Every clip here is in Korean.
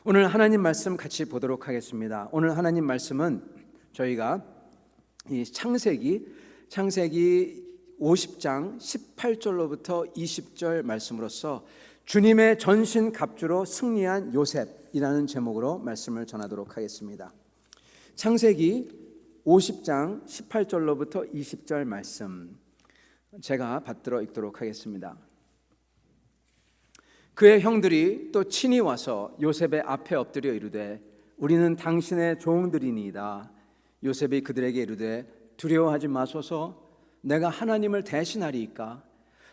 오늘 하나님 말씀 같이 보도록 하겠습니다. 오늘 하나님 말씀은 저희가 이 창세기 50장 18절로부터 20절 말씀으로서 주님의 전신갑주로 승리한 요셉이라는 제목으로 말씀을 전하도록 하겠습니다. 창세기 50장 18절로부터 20절 말씀 제가 받들어 읽도록 하겠습니다. 그의 형들이 또 친히 와서 요셉의 앞에 엎드려 이르되 우리는 당신의 종들이니이다. 요셉이 그들에게 이르되 두려워하지 마소서. 내가 하나님을 대신하리이까.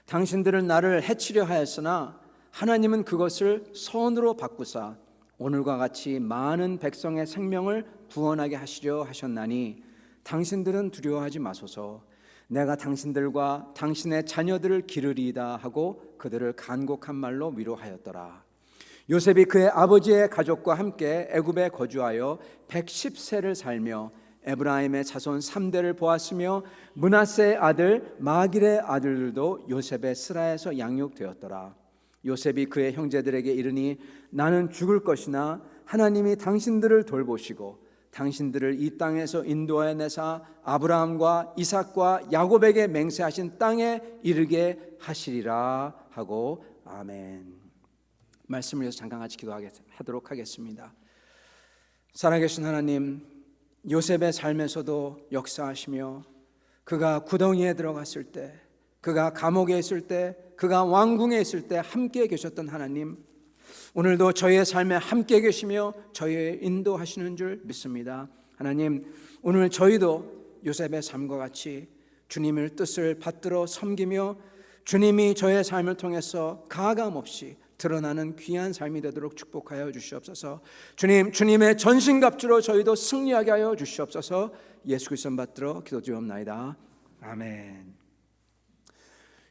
당신들은 나를 해치려 하였으나 하나님은 그것을 선으로 바꾸사 오늘과 같이 많은 백성의 생명을 구원하게 하시려 하셨나니 당신들은 두려워하지 마소서. 내가 당신들과 당신의 자녀들을 기르리이다 하고 그들을 간곡한 말로 위로하였더라. 요셉이 그의 아버지의 가족과 함께 애굽에 거주하여 110세를 살며 에브라임의 자손 3대를 보았으며 므낫세의 아들 마길의 아들들도 요셉의 스라에서 양육되었더라. 요셉이 그의 형제들에게 이르니 나는 죽을 것이나 하나님이 당신들을 돌보시고 당신들을 이 땅에서 인도하여 내사 아브라함과 이삭과 야곱에게 맹세하신 땅에 이르게 하시리라 하고 아멘. 말씀을 위해서 잠깐 같이 기도하도록 하겠습니다. 살아계신 하나님, 요셉의 삶에서도 역사하시며 그가 구덩이에 들어갔을 때, 그가 감옥에 있을 때, 그가 왕궁에 있을 때 함께 계셨던 하나님, 오늘도 저희의 삶에 함께 계시며 저희의 인도하시는 줄 믿습니다. 하나님, 오늘 저희도 요셉의 삶과 같이 주님의 뜻을 받들어 섬기며 주님이 저의 삶을 통해서 가감 없이 드러나는 귀한 삶이 되도록 축복하여 주시옵소서. 주님, 주님의 전신갑주로 저희도 승리하게 하여 주시옵소서. 예수 그리스도 받들어 기도드리옵나이다. 아멘.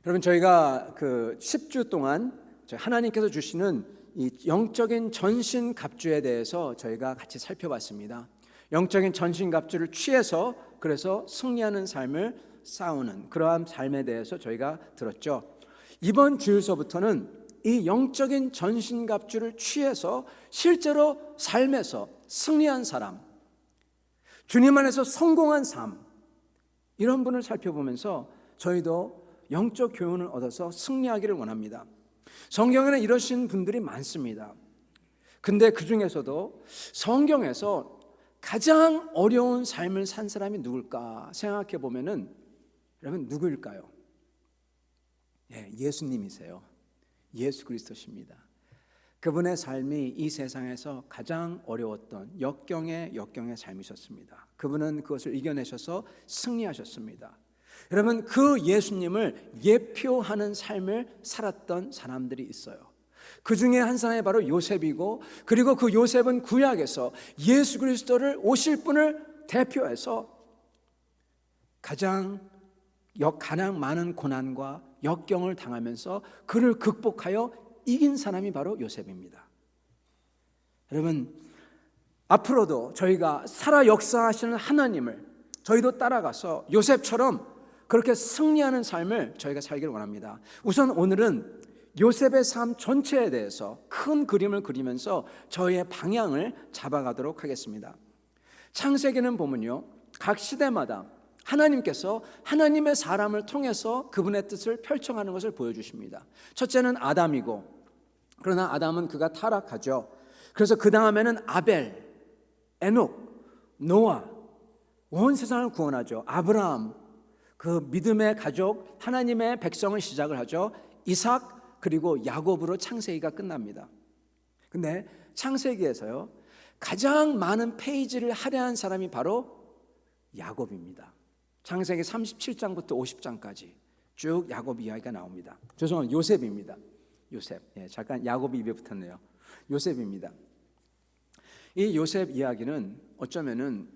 여러분, 저희가 10주 동안 하나님께서 주시는 이 영적인 전신갑주에 대해서 저희가 같이 살펴봤습니다. 영적인 전신갑주를 취해서 그래서 승리하는 삶을 싸우는 그러한 삶에 대해서 저희가 들었죠. 이번 주일서부터는 이 영적인 전신갑주를 취해서 실제로 삶에서 승리한 사람, 주님 안에서 성공한 삶, 이런 분을 살펴보면서 저희도 영적 교훈을 얻어서 승리하기를 원합니다. 성경에는 이러신 분들이 많습니다. 근데 그 중에서도 성경에서 가장 어려운 삶을 산 사람이 누굴까 생각해 보면은 여러분 누구일까요? 예수님이세요. 예수 그리스도십니다. 그분의 삶이 이 세상에서 가장 어려웠던 역경의 삶이셨습니다. 그분은 그것을 이겨내셔서 승리하셨습니다. 여러분, 그 예수님을 예표하는 삶을 살았던 사람들이 있어요. 그 중에 한 사람이 바로 요셉이고, 그리고 그 요셉은 구약에서 예수 그리스도를 오실 분을 대표해서 가장 많은 고난과 역경을 당하면서 그를 극복하여 이긴 사람이 바로 요셉입니다. 여러분, 앞으로도 저희가 살아 역사하시는 하나님을 저희도 따라가서 요셉처럼 그렇게 승리하는 삶을 저희가 살기를 원합니다. 우선 오늘은 요셉의 삶 전체에 대해서 큰 그림을 그리면서 저희의 방향을 잡아가도록 하겠습니다. 창세기는 보면요, 각 시대마다 하나님께서 하나님의 사람을 통해서 그분의 뜻을 펼쳐가는 것을 보여주십니다. 첫째는 아담이고, 그러나 아담은 그가 타락하죠. 그래서 그 다음에는 아벨, 에녹, 노아, 온 세상을 구원하죠. 아브라함, 그 믿음의 가족, 하나님의 백성을 시작을 하죠. 이삭, 그리고 야곱으로 창세기가 끝납니다. 근데 창세기에서요, 가장 많은 페이지를 할애한 사람이 바로 야곱입니다. 창세기 37장부터 50장까지 쭉 야곱 이야기가 나옵니다. 죄송합니다. 요셉입니다. 요셉. 잠깐 야곱이 입에 붙었네요. 요셉입니다. 이 요셉 이야기는 어쩌면은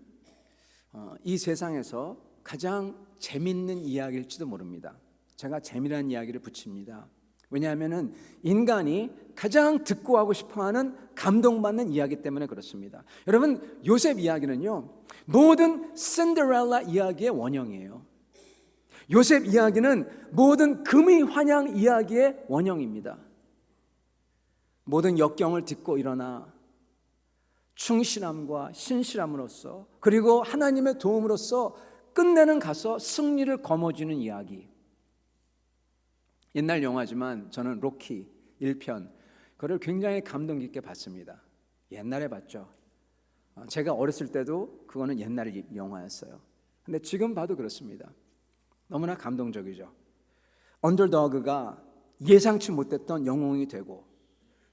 이 세상에서 가장 재밌는 이야기일지도 모릅니다. 제가 재미난 이야기를 붙입니다. 왜냐하면 인간이 가장 듣고 하고 싶어하는 감동받는 이야기 때문에 그렇습니다. 여러분, 요셉 이야기는요, 모든 신데렐라 이야기의 원형이에요. 요셉 이야기는 모든 금의 환양 이야기의 원형입니다. 모든 역경을 딛고 일어나 충실함과 신실함으로써 그리고 하나님의 도움으로써 끝내는 가서 승리를 거머쥐는 이야기. 옛날 영화지만 저는 로키 1편 그걸 굉장히 감동 깊게 봤습니다. 옛날에 봤죠. 제가 어렸을 때도 그거는 옛날 영화였어요. 근데 지금 봐도 그렇습니다. 너무나 감동적이죠. 언더도그가 예상치 못했던 영웅이 되고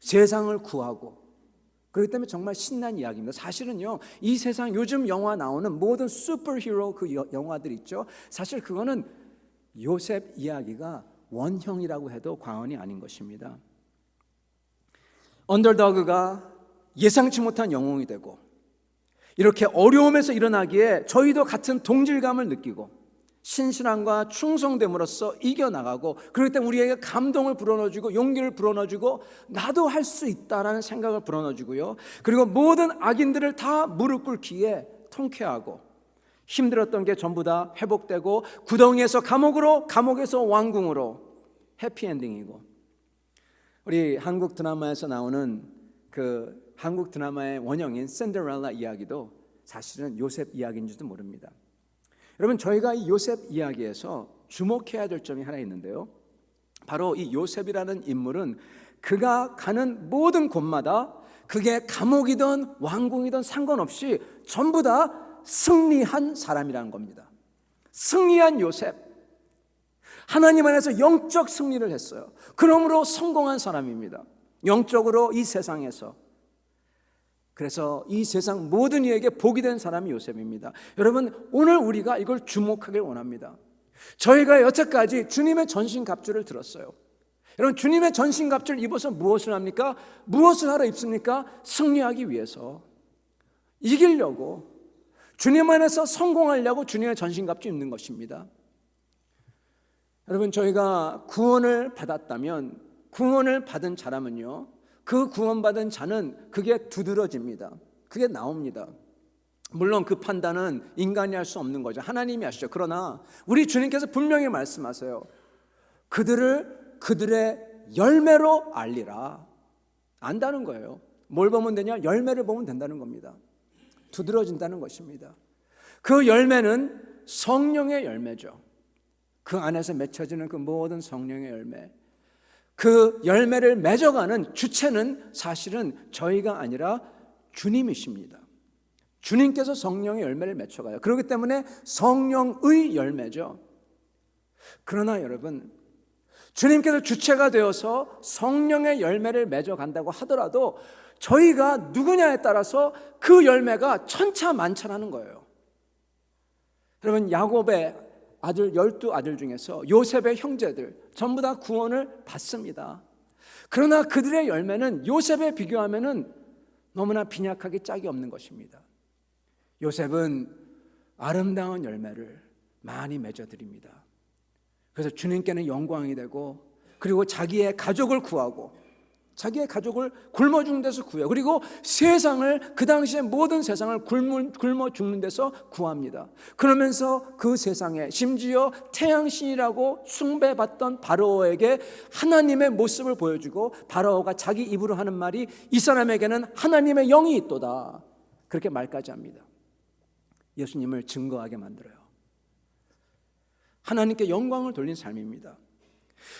세상을 구하고 그렇기 때문에 정말 신난 이야기입니다. 사실은요, 이 세상 요즘 영화 나오는 모든 슈퍼히어로 그 영화들 있죠. 사실 그거는 요셉 이야기가 원형이라고 해도 과언이 아닌 것입니다. 언더도그가 예상치 못한 영웅이 되고 이렇게 어려움에서 일어나기에 저희도 같은 동질감을 느끼고 신실함과 충성됨으로써 이겨나가고 그렇기 때문에 우리에게 감동을 불어넣어주고 용기를 불어넣어주고 나도 할 수 있다라는 생각을 불어넣어주고요. 그리고 모든 악인들을 다 무릎 꿇기에 통쾌하고 힘들었던 게 전부 다 회복되고 구덩이에서 감옥으로 감옥에서 왕궁으로 해피엔딩이고 우리 한국 드라마에서 나오는 그 한국 드라마의 원형인 신데렐라 이야기도 사실은 요셉 이야기인지도 모릅니다. 여러분 저희가 이 요셉 이야기에서 주목해야 될 점이 하나 있는데요. 바로 이 요셉이라는 인물은 그가 가는 모든 곳마다 그게 감옥이든 왕궁이든 상관없이 전부 다 승리한 사람이라는 겁니다. 승리한 요셉. 하나님 안에서 영적 승리를 했어요. 그러므로 성공한 사람입니다. 영적으로 이 세상에서. 그래서 이 세상 모든 이에게 복이 된 사람이 요셉입니다. 여러분 오늘 우리가 이걸 주목하길 원합니다. 저희가 여태까지 주님의 전신갑주를 들었어요. 여러분 주님의 전신갑주를 입어서 무엇을 합니까? 무엇을 하러 입습니까? 승리하기 위해서, 이기려고, 주님 안에서 성공하려고 주님의 전신갑주 입는 것입니다. 여러분 저희가 구원을 받았다면 구원을 받은 사람은요, 그 구원받은 자는 그게 두드러집니다. 그게 나옵니다. 물론 그 판단은 인간이 할 수 없는 거죠. 하나님이 하시죠. 그러나 우리 주님께서 분명히 말씀하세요. 그들을 그들의 열매로 알리라. 안다는 거예요. 뭘 보면 되냐? 열매를 보면 된다는 겁니다. 두드러진다는 것입니다. 그 열매는 성령의 열매죠. 그 안에서 맺혀지는 그 모든 성령의 열매, 그 열매를 맺어가는 주체는 사실은 저희가 아니라 주님이십니다. 주님께서 성령의 열매를 맺혀가요. 그렇기 때문에 성령의 열매죠. 그러나 여러분 주님께서 주체가 되어서 성령의 열매를 맺어간다고 하더라도 저희가 누구냐에 따라서 그 열매가 천차만차라는 거예요. 여러분 야곱의 아들 12아들 중에서 요셉의 형제들 전부 다 구원을 받습니다. 그러나 그들의 열매는 요셉에 비교하면 너무나 빈약하게 짝이 없는 것입니다. 요셉은 아름다운 열매를 많이 맺어드립니다. 그래서 주님께는 영광이 되고 그리고 자기의 가족을 구하고 자기의 가족을 굶어 죽는 데서 구해요. 그리고 세상을, 그 당시에 모든 세상을 굶어 죽는 데서 구합니다. 그러면서 그 세상에 심지어 태양신이라고 숭배받던 바로에게 하나님의 모습을 보여주고 바로가 자기 입으로 하는 말이 이 사람에게는 하나님의 영이 있도다. 그렇게 말까지 합니다. 예수님을 증거하게 만들어요. 하나님께 영광을 돌린 삶입니다.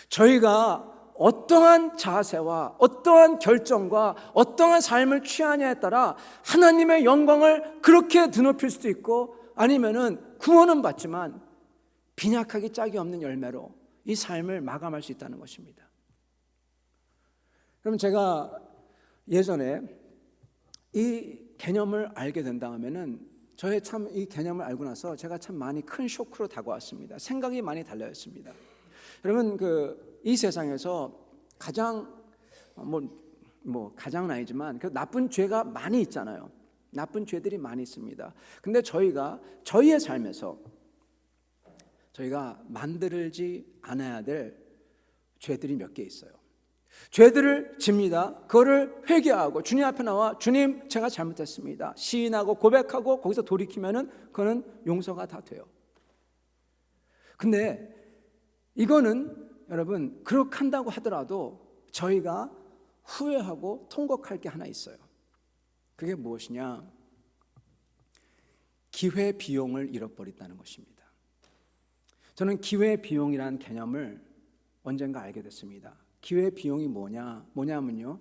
저희가 어떠한 자세와 어떠한 결정과 어떠한 삶을 취하냐에 따라 하나님의 영광을 그렇게 드높일 수도 있고 아니면은 구원은 받지만 빈약하기 짝이 없는 열매로 이 삶을 마감할 수 있다는 것입니다. 그럼 제가 예전에 이 개념을 알게 된 다음에는 저의 참 이 개념을 알고 나서 제가 참 많이 큰 쇼크로 다가왔습니다. 생각이 많이 달라졌습니다. 여러분 이 세상에서 가장 가장은 아니지만 그 나쁜 죄가 많이 있잖아요. 나쁜 죄들이 많이 있습니다. 근데 저희의 삶에서 저희가 만들지 않아야 될 죄들이 몇 개 있어요. 죄들을 집니다. 그거를 회개하고 주님 앞에 나와 주님 제가 잘못했습니다. 시인하고 고백하고 거기서 돌이키면은 그거는 용서가 다 돼요. 근데 이거는 여러분 그렇게 한다고 하더라도 저희가 후회하고 통곡할 게 하나 있어요. 그게 무엇이냐? 기회 비용을 잃어버렸다는 것입니다. 저는 기회 비용이라는 개념을 언젠가 알게 됐습니다. 기회 비용이 뭐냐면요,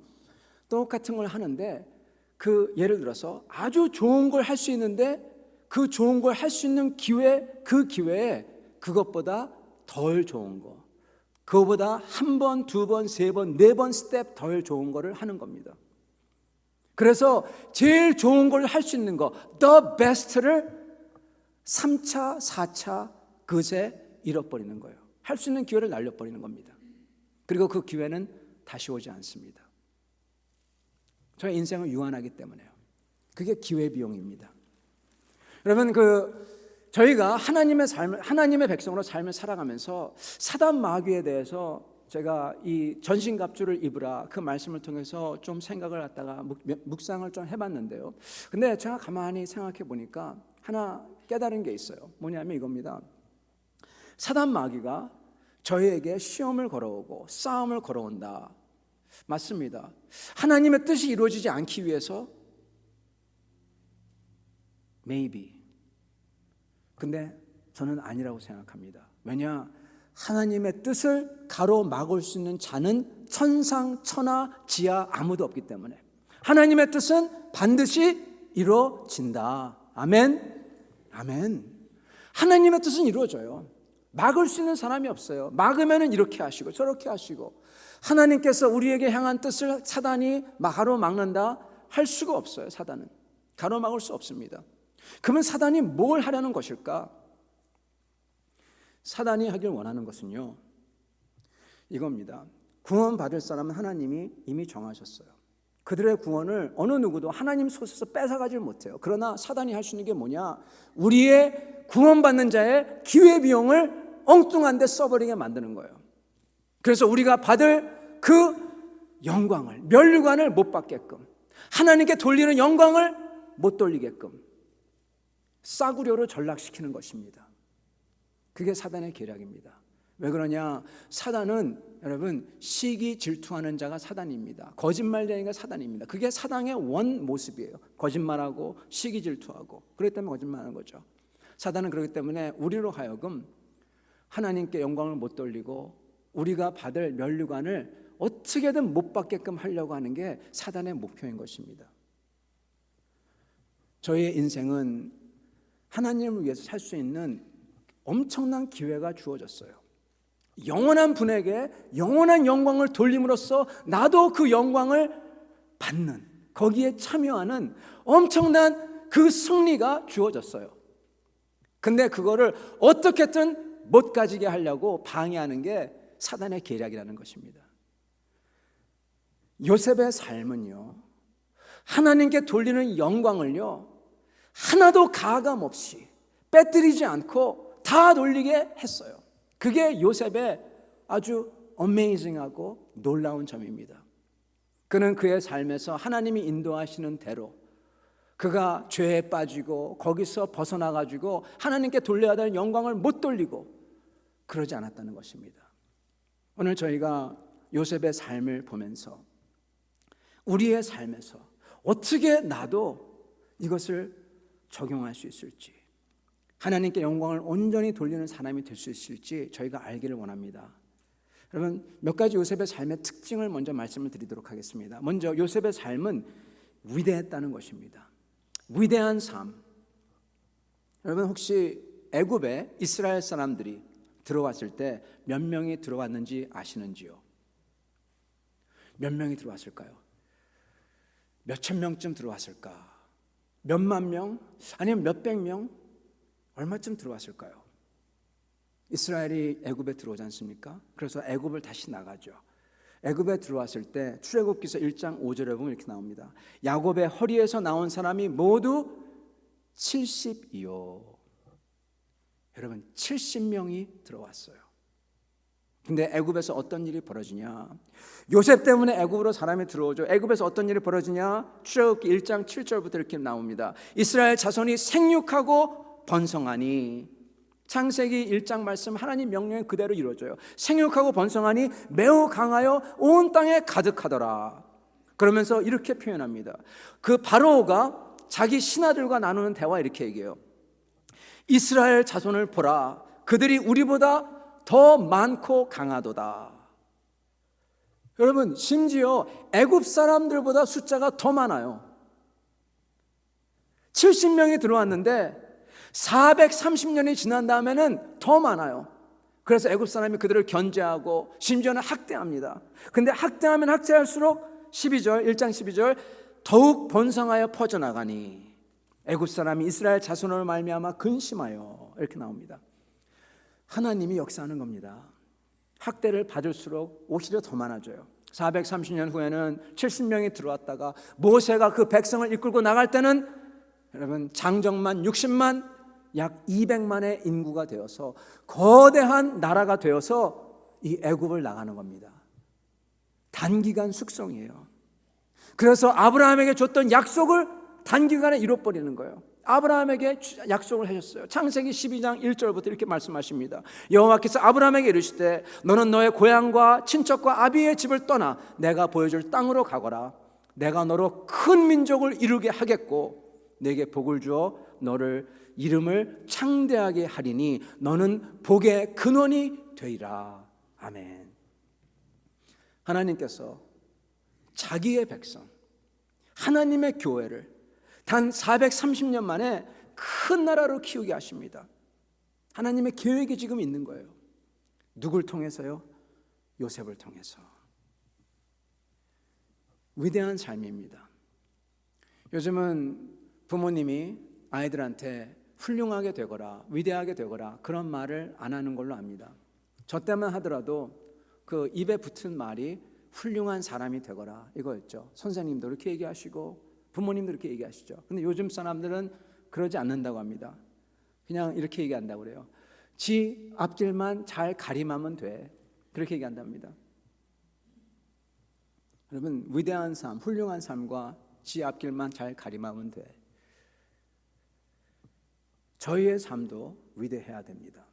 똑같은 걸 하는데 예를 들어서 아주 좋은 걸 할 수 있는데 그 좋은 걸 할 수 있는 그 기회에 그것보다 덜 좋은 거, 그거보다 한 번, 두 번, 세 번, 네 번 스텝 덜 좋은 거를 하는 겁니다. 그래서 제일 좋은 걸 할 수 있는 거, the best를 3차, 4차 그새 잃어버리는 거예요. 할 수 있는 기회를 날려버리는 겁니다. 그리고 그 기회는 다시 오지 않습니다. 저의 인생은 유한하기 때문에요. 그게 기회비용입니다. 여러분, 저희가 하나님의 백성으로 삶을 살아가면서 사단 마귀에 대해서 제가 이 전신갑주를 입으라 그 말씀을 통해서 좀 생각을 갖다가 묵상을 좀 해봤는데요. 근데 제가 가만히 생각해 보니까 하나 깨달은 게 있어요. 뭐냐면 이겁니다. 사단 마귀가 저희에게 시험을 걸어오고 싸움을 걸어온다. 맞습니다. 하나님의 뜻이 이루어지지 않기 위해서 maybe. 근데 저는 아니라고 생각합니다. 왜냐? 하나님의 뜻을 가로막을 수 있는 자는 천상, 천하, 지하 아무도 없기 때문에 하나님의 뜻은 반드시 이루어진다. 아멘. 아멘. 하나님의 뜻은 이루어져요. 막을 수 있는 사람이 없어요. 막으면 이렇게 하시고 저렇게 하시고, 하나님께서 우리에게 향한 뜻을 사단이 가로막는다 할 수가 없어요. 사단은 가로막을 수 없습니다. 그러면 사단이 뭘 하려는 것일까? 사단이 하길 원하는 것은요, 이겁니다. 구원받을 사람은 하나님이 이미 정하셨어요. 그들의 구원을 어느 누구도 하나님 손에서 뺏어가지 못해요. 그러나 사단이 할 수 있는 게 뭐냐? 우리의 구원받는 자의 기회비용을 엉뚱한 데 써버리게 만드는 거예요. 그래서 우리가 받을 그 영광을, 면류관을 못 받게끔, 하나님께 돌리는 영광을 못 돌리게끔 싸구려로 전락시키는 것입니다. 그게 사단의 계략입니다. 왜 그러냐? 사단은 여러분 시기 질투하는 자가 사단입니다. 거짓말쟁이가 사단입니다. 그게 사단의 원 모습이에요. 거짓말하고 시기 질투하고, 그렇기 때문에 거짓말하는 거죠. 사단은 그렇기 때문에 우리로 하여금 하나님께 영광을 못 돌리고 우리가 받을 면류관을 어떻게든 못 받게끔 하려고 하는 게 사단의 목표인 것입니다. 저희의 인생은 하나님을 위해서 살 수 있는 엄청난 기회가 주어졌어요. 영원한 분에게 영원한 영광을 돌림으로써 나도 그 영광을 받는, 거기에 참여하는 엄청난 그 승리가 주어졌어요. 근데 그거를 어떻게든 못 가지게 하려고 방해하는 게 사단의 계략이라는 것입니다. 요셉의 삶은요, 하나님께 돌리는 영광을요 하나도 가감 없이 빼뜨리지 않고 다 돌리게 했어요. 그게 요셉의 아주 어메이징하고 놀라운 점입니다. 그는 그의 삶에서 하나님이 인도하시는 대로 그가 죄에 빠지고 거기서 벗어나가지고 하나님께 돌려야 되는 영광을 못 돌리고 그러지 않았다는 것입니다. 오늘 저희가 요셉의 삶을 보면서 우리의 삶에서 어떻게 나도 이것을 적용할 수 있을지, 하나님께 영광을 온전히 돌리는 사람이 될 수 있을지 저희가 알기를 원합니다. 여러분, 몇 가지 요셉의 삶의 특징을 먼저 말씀을 드리도록 하겠습니다. 먼저 요셉의 삶은 위대했다는 것입니다. 위대한 삶. 여러분, 혹시 애굽에 이스라엘 사람들이 들어왔을 때 몇 명이 들어왔는지 아시는지요? 몇 명이 들어왔을까요? 몇천 명쯤 들어왔을까? 몇만 명? 아니면 몇백 명? 얼마쯤 들어왔을까요? 이스라엘이 애굽에 들어오지 않습니까? 그래서 애굽을 다시 나가죠. 애굽에 들어왔을 때 출애굽기서 1장 5절에 보면 이렇게 나옵니다. 야곱의 허리에서 나온 사람이 모두 70이요. 여러분, 70명이 들어왔어요. 근데 애굽에서 어떤 일이 벌어지냐? 요셉 때문에 애굽으로 사람이 들어오죠. 애굽에서 어떤 일이 벌어지냐? 출애굽기 1장 7절부터 이렇게 나옵니다. 이스라엘 자손이 생육하고 번성하니, 창세기 1장 말씀 하나님 명령이 그대로 이루어져요. 생육하고 번성하니 매우 강하여 온 땅에 가득하더라. 그러면서 이렇게 표현합니다. 그 바로가 자기 신하들과 나누는 대화 이렇게 얘기해요. 이스라엘 자손을 보라, 그들이 우리보다 더 많고 강하도다. 여러분, 심지어 애굽 사람들보다 숫자가 더 많아요. 70명이 들어왔는데 430년이 지난 다음에는 더 많아요. 그래서 애굽 사람이 그들을 견제하고 심지어는 학대합니다. 근데 학대하면 학대할수록 1장 12절 더욱 번성하여 퍼져나가니 애굽 사람이 이스라엘 자손으로 말미암아 근심하여, 이렇게 나옵니다. 하나님이 역사하는 겁니다. 학대를 받을수록 오히려 더 많아져요. 430년 후에는 70명이 들어왔다가 모세가 그 백성을 이끌고 나갈 때는 여러분 장정만 60만, 약 200만의 인구가 되어서 거대한 나라가 되어서 이 애굽을 나가는 겁니다. 단기간 숙성이에요. 그래서 아브라함에게 줬던 약속을 단기간에 이뤄버리는 거예요. 아브라함에게 약속을 하셨어요. 창세기 12장 1절부터 이렇게 말씀하십니다. 여호와께서 아브라함에게 이르시되 너는 너의 고향과 친척과 아비의 집을 떠나 내가 보여줄 땅으로 가거라. 내가 너로 큰 민족을 이루게 하겠고 내게 복을 주어 너를 이름을 창대하게 하리니 너는 복의 근원이 되리라. 아멘. 하나님께서 자기의 백성, 하나님의 교회를 단 430년 만에 큰 나라로 키우게 하십니다. 하나님의 계획이 지금 있는 거예요. 누굴 통해서요? 요셉을 통해서. 위대한 삶입니다. 요즘은 부모님이 아이들한테 훌륭하게 되거라, 위대하게 되거라 그런 말을 안 하는 걸로 압니다. 저 때만 하더라도 그 입에 붙은 말이 훌륭한 사람이 되거라 이거였죠. 선생님도 그렇게 얘기하시고 부모님도 그렇게 얘기하시죠. 근데 요즘 사람들은 그러지 않는다고 합니다. 그냥 이렇게 얘기한다고 그래요. 지 앞길만 잘 가림하면 돼. 그렇게 얘기한답니다. 여러분, 위대한 삶, 훌륭한 삶과 지 앞길만 잘 가림하면 돼. 저희의 삶도 위대해야 됩니다.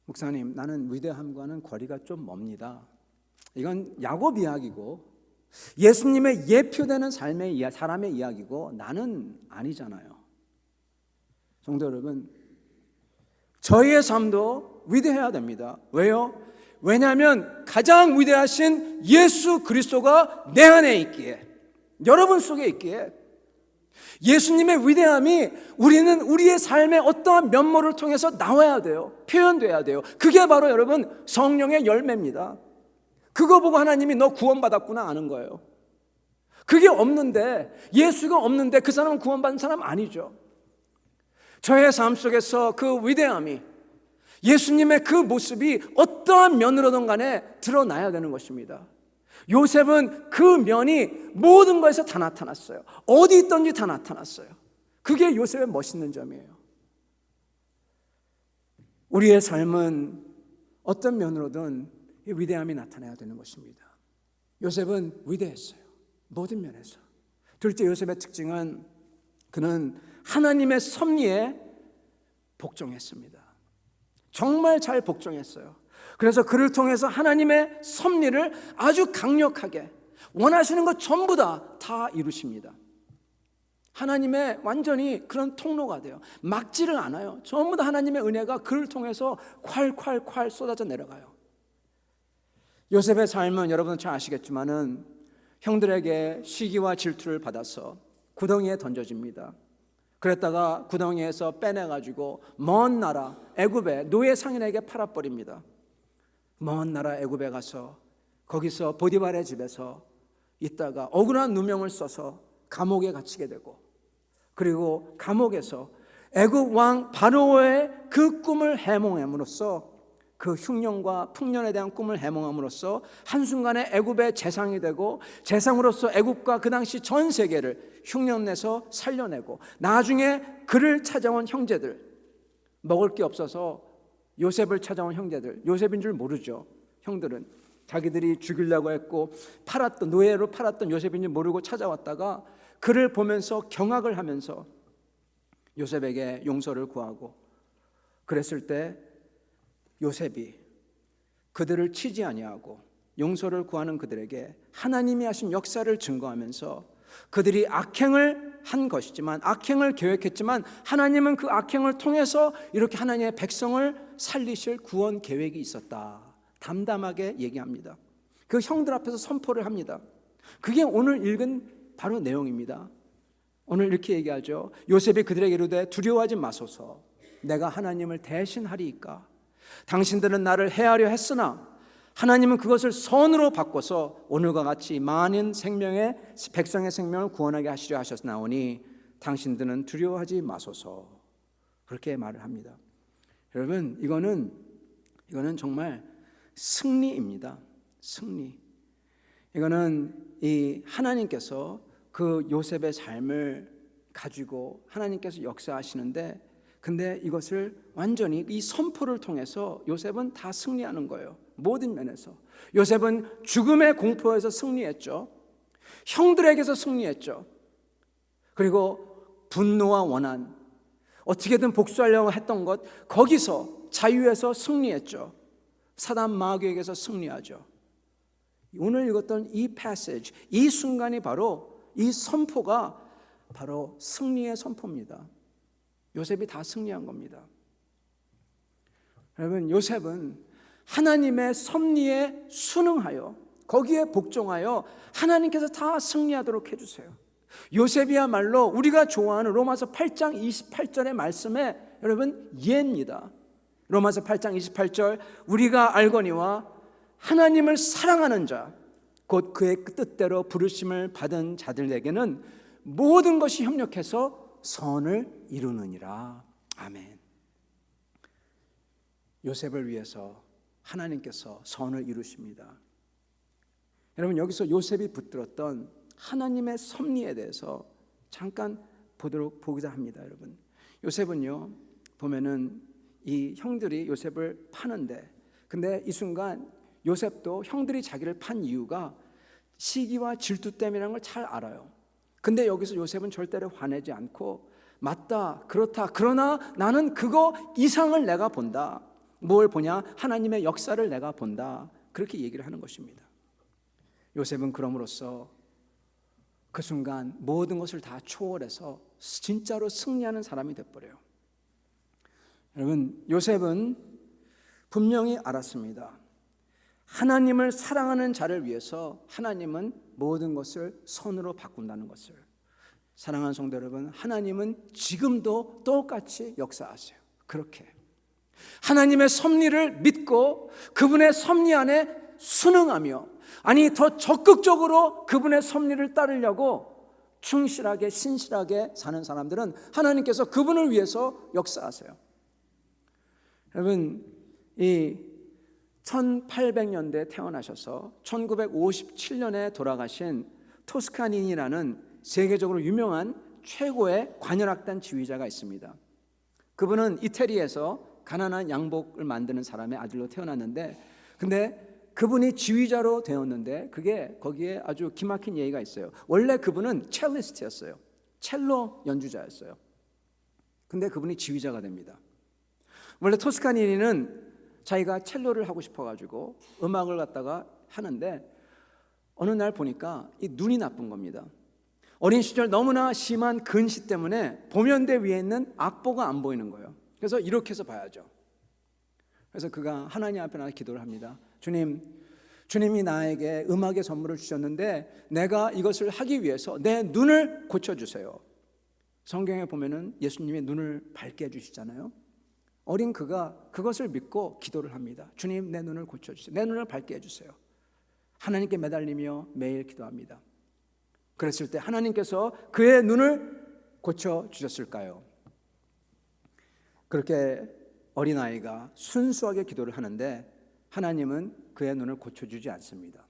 목사님, 나는 위대함과는 거리가 좀 멉니다. 이건 야곱 이야기고 예수님의 예표되는 삶의 사람의 이야기고 나는 아니잖아요. 성도 여러분, 저희의 삶도 위대해야 됩니다. 왜요? 왜냐하면 가장 위대하신 예수 그리스도가 내 안에 있기에, 여러분 속에 있기에, 예수님의 위대함이 우리는 우리의 삶의 어떠한 면모를 통해서 나와야 돼요. 표현돼야 돼요. 그게 바로 여러분 성령의 열매입니다. 그거 보고 하나님이 너 구원받았구나 아는 거예요. 그게 없는데, 예수가 없는데 그 사람은 구원받은 사람 아니죠. 저의 삶 속에서 그 위대함이, 예수님의 그 모습이 어떠한 면으로든 간에 드러나야 되는 것입니다. 요셉은 그 면이 모든 것에서 다 나타났어요. 어디 있든지 다 나타났어요. 그게 요셉의 멋있는 점이에요. 우리의 삶은 어떤 면으로든 이 위대함이 나타나야 되는 것입니다. 요셉은 위대했어요. 모든 면에서. 둘째, 요셉의 특징은 그는 하나님의 섭리에 복종했습니다. 정말 잘 복종했어요. 그래서 그를 통해서 하나님의 섭리를 아주 강력하게 원하시는 것 전부 다 이루십니다. 하나님의 완전히 그런 통로가 돼요. 막지를 않아요. 전부 다 하나님의 은혜가 그를 통해서 콸콸콸 쏟아져 내려가요. 요셉의 삶은 여러분은 잘 아시겠지만은 형들에게 시기와 질투를 받아서 구덩이에 던져집니다. 그랬다가 구덩이에서 빼내가지고 먼 나라 애굽의 노예 상인에게 팔아버립니다. 먼 나라 애굽에 가서 거기서 보디발의 집에서 있다가 억울한 누명을 써서 감옥에 갇히게 되고, 그리고 감옥에서 애굽 왕 바로의 그 꿈을 해몽함으로써, 그 흉년과 풍년에 대한 꿈을 해몽함으로써 한순간에 애굽의 재상이 되고, 재상으로서 애굽과 그 당시 전 세계를 흉년내서 살려내고, 나중에 그를 찾아온 형제들, 먹을 게 없어서 요셉을 찾아온 형제들, 요셉인 줄 모르죠. 형들은 자기들이 죽이려고 했고 팔았던, 노예로 팔았던 요셉인 줄 모르고 찾아왔다가 그를 보면서 경악을 하면서 요셉에게 용서를 구하고, 그랬을 때 요셉이 그들을 치지 아니하고 용서를 구하는 그들에게 하나님이 하신 역사를 증거하면서 그들이 악행을 한 것이지만, 악행을 계획했지만 하나님은 그 악행을 통해서 이렇게 하나님의 백성을 살리실 구원 계획이 있었다, 담담하게 얘기합니다. 그 형들 앞에서 선포를 합니다. 그게 오늘 읽은 바로 내용입니다. 오늘 이렇게 얘기하죠. 요셉이 그들에게 이르되 두려워하지 마소서, 내가 하나님을 대신하리이까. 당신들은 나를 해하려 했으나 하나님은 그것을 선으로 바꿔서 오늘과 같이 많은 백성의 생명을 구원하게 하시려 하셨나오니 당신들은 두려워하지 마소서. 그렇게 말을 합니다. 여러분, 이거는 정말 승리입니다. 승리. 이거는 이 하나님께서 그 요셉의 삶을 가지고 하나님께서 역사하시는데, 근데 이것을 완전히 이 선포를 통해서 요셉은 다 승리하는 거예요. 모든 면에서. 요셉은 죽음의 공포에서 승리했죠. 형들에게서 승리했죠. 그리고 분노와 원한, 어떻게든 복수하려고 했던 것, 거기서 자유에서 승리했죠. 사단 마귀에게서 승리하죠. 오늘 읽었던 이 패시지, 이 순간이 바로, 이 선포가 바로 승리의 선포입니다. 요셉이 다 승리한 겁니다. 여러분, 요셉은 하나님의 섭리에 순응하여 거기에 복종하여 하나님께서 다 승리하도록 해주세요. 요셉이야말로 우리가 좋아하는 로마서 8장 28절의 말씀에 여러분 예입니다. 로마서 8장 28절, 우리가 알거니와 하나님을 사랑하는 자 곧 그의 뜻대로 부르심을 받은 자들에게는 모든 것이 협력해서 선을 이루느니라. 아멘. 요셉을 위해서 하나님께서 선을 이루십니다. 여러분, 여기서 요셉이 붙들었던 하나님의 섭리에 대해서 잠깐 보고자 합니다. 여러분, 요셉은요, 보면은 이 형들이 요셉을 파는데, 근데 이 순간 요셉도 형들이 자기를 판 이유가 시기와 질투 때문이라는 걸 잘 알아요. 근데 여기서 요셉은 절대로 화내지 않고, 맞다, 그렇다, 그러나 나는 그거 이상을 내가 본다. 뭘 보냐? 하나님의 역사를 내가 본다. 그렇게 얘기를 하는 것입니다. 요셉은 그럼으로써 그 순간 모든 것을 다 초월해서 진짜로 승리하는 사람이 되어버려요. 여러분, 요셉은 분명히 알았습니다. 하나님을 사랑하는 자를 위해서 하나님은 모든 것을 선으로 바꾼다는 것을. 사랑하는 성도 여러분, 하나님은 지금도 똑같이 역사하세요. 그렇게 하나님의 섭리를 믿고 그분의 섭리 안에 순응하며, 아니 더 적극적으로 그분의 섭리를 따르려고 충실하게 신실하게 사는 사람들은 하나님께서 그분을 위해서 역사하세요. 여러분, 이 1800년대에 태어나셔서 1957년에 돌아가신 토스카니니라는 세계적으로 유명한 최고의 관현악단 지휘자가 있습니다. 그분은 이태리에서 가난한 양복을 만드는 사람의 아들로 태어났는데, 근데 그분이 지휘자로 되었는데 그게 거기에 아주 기막힌 예의가 있어요. 원래 그분은 첼리스트였어요. 첼로 연주자였어요. 근데 그분이 지휘자가 됩니다. 원래 토스카니니는 자기가 첼로를 하고 싶어가지고 음악을 갖다가 하는데 어느 날 보니까 이 눈이 나쁜 겁니다. 어린 시절 너무나 심한 근시 때문에 보면대 위에 있는 악보가 안 보이는 거예요. 그래서 이렇게 해서 봐야죠. 그래서 그가 하나님 앞에 나가 기도를 합니다. 주님이 나에게 음악의 선물을 주셨는데 내가 이것을 하기 위해서 내 눈을 고쳐주세요. 성경에 보면은 예수님의 눈을 밝게 해주시잖아요. 어린 그가 그것을 믿고 기도를 합니다. 주님, 내 눈을 고쳐주세요. 내 눈을 밝게 해주세요. 하나님께 매달리며 매일 기도합니다. 그랬을 때 하나님께서 그의 눈을 고쳐주셨을까요? 그렇게 어린아이가 순수하게 기도를 하는데 하나님은 그의 눈을 고쳐주지 않습니다.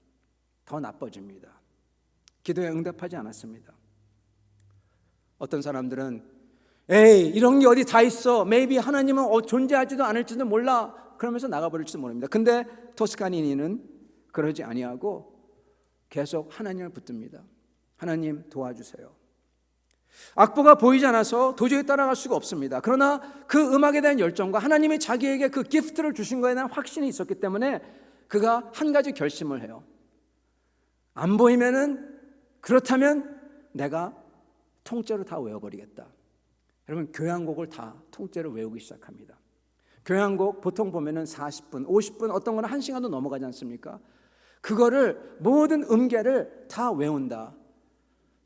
더 나빠집니다. 기도에 응답하지 않았습니다. 어떤 사람들은 에이, 이런 게 어디 다 있어. maybe 하나님은 존재하지도 않을지도 몰라. 그러면서 나가버릴지도 모릅니다. 근데 토스카니니는 그러지 아니하고 계속 하나님을 붙듭니다. 하나님 도와주세요. 악보가 보이지 않아서 도저히 따라갈 수가 없습니다. 그러나 그 음악에 대한 열정과 하나님이 자기에게 그 기프트를 주신 거에 대한 확신이 있었기 때문에 그가 한 가지 결심을 해요. 안 보이면은, 그렇다면 내가 통째로 다 외워버리겠다. 여러분, 교향곡을 다 통째로 외우기 시작합니다. 교향곡 보통 보면은 40분, 50분, 어떤 거는 1시간도 넘어가지 않습니까? 그거를 모든 음계를 다 외운다.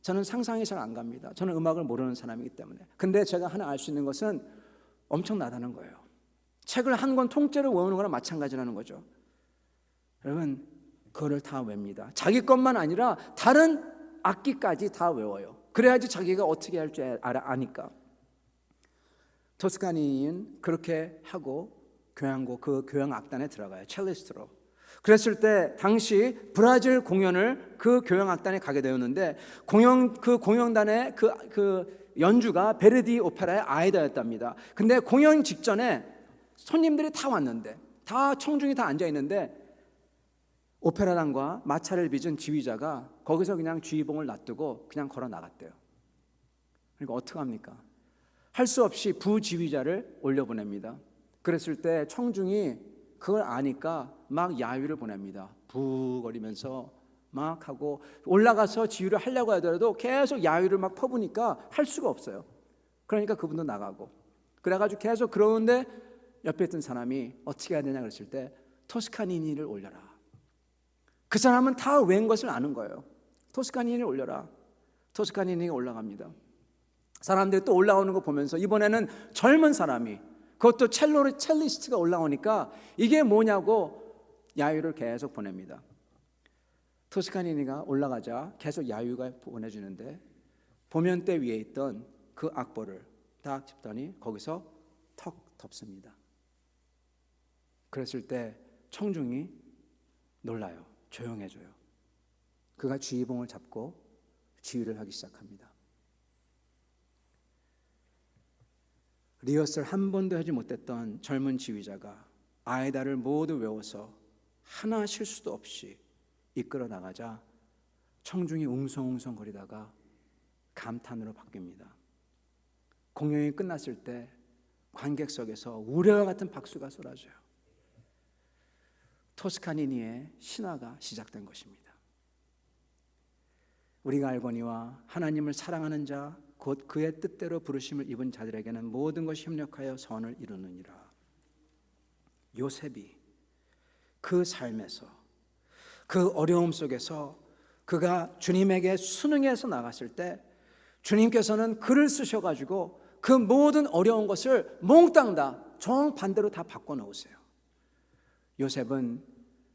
저는 상상이 잘 안 갑니다. 저는 음악을 모르는 사람이기 때문에. 근데 제가 하나 알 수 있는 것은 엄청나다는 거예요. 책을 한 권 통째로 외우는 거랑 마찬가지라는 거죠. 여러분, 그거를 다 외웁니다. 자기 것만 아니라 다른 악기까지 다 외워요. 그래야지 자기가 어떻게 할 줄 아니까. 토스카니는 그렇게 하고 교향곡, 그 교향악단에 들어가요. 첼리스트로. 그랬을 때 당시 브라질 공연을 그 교향악단에 가게 되었는데, 그 공연단의 그 연주가 베르디 오페라의 아이다였답니다. 근데 공연 직전에 손님들이 다 왔는데, 다 청중이 다 앉아 있는데, 오페라단과 마차를 빚은 지휘자가 거기서 그냥 지휘봉을 놔두고 그냥 걸어 나갔대요. 그러니까 어떡합니까? 할 수 없이 부지휘자를 올려보냅니다. 그랬을 때 청중이 그걸 아니까 막 야유를 보냅니다. 부거리면서 막 하고, 올라가서 지휘를 하려고 하더라도 계속 야유를 막 퍼부니까 할 수가 없어요. 그러니까 그분도 나가고, 그래가지고 계속 그러는데 옆에 있던 사람이 어떻게 해야 되냐 그랬을 때 토스카니니를 올려라. 그 사람은 다 외운 것을 아는 거예요. 토스카니니를 올려라. 토스카니니가 올라갑니다. 사람들이 또 올라오는 거 보면서 이번에는 젊은 사람이, 그것도 첼리스트가 올라오니까 이게 뭐냐고 야유를 계속 보냅니다. 토스카니니가 올라가자 계속 야유가 보내주는데, 보면대 위에 있던 그 악보를 딱 짚더니 거기서 턱 덮습니다. 그랬을 때 청중이 놀라요. 조용해져요. 그가 지휘봉을 잡고 지휘를 하기 시작합니다. 리허설 한 번도 하지 못했던 젊은 지휘자가 아이다를 모두 외워서 하나 실수도 없이 이끌어 나가자 청중이 웅성웅성거리다가 감탄으로 바뀝니다. 공연이 끝났을 때 관객석에서 우레와 같은 박수가 쏟아져요. 토스카니니의 신화가 시작된 것입니다. 우리가 알거니와 하나님을 사랑하는 자 곧 그의 뜻대로 부르심을 입은 자들에게는 모든 것이 협력하여 선을 이루느니라. 요셉이 그 삶에서, 그 어려움 속에서 그가 주님에게 순응해서 나갔을 때 주님께서는 글을 쓰셔가지고 그 모든 어려운 것을 몽땅 다 정반대로 다 바꿔놓으세요. 요셉은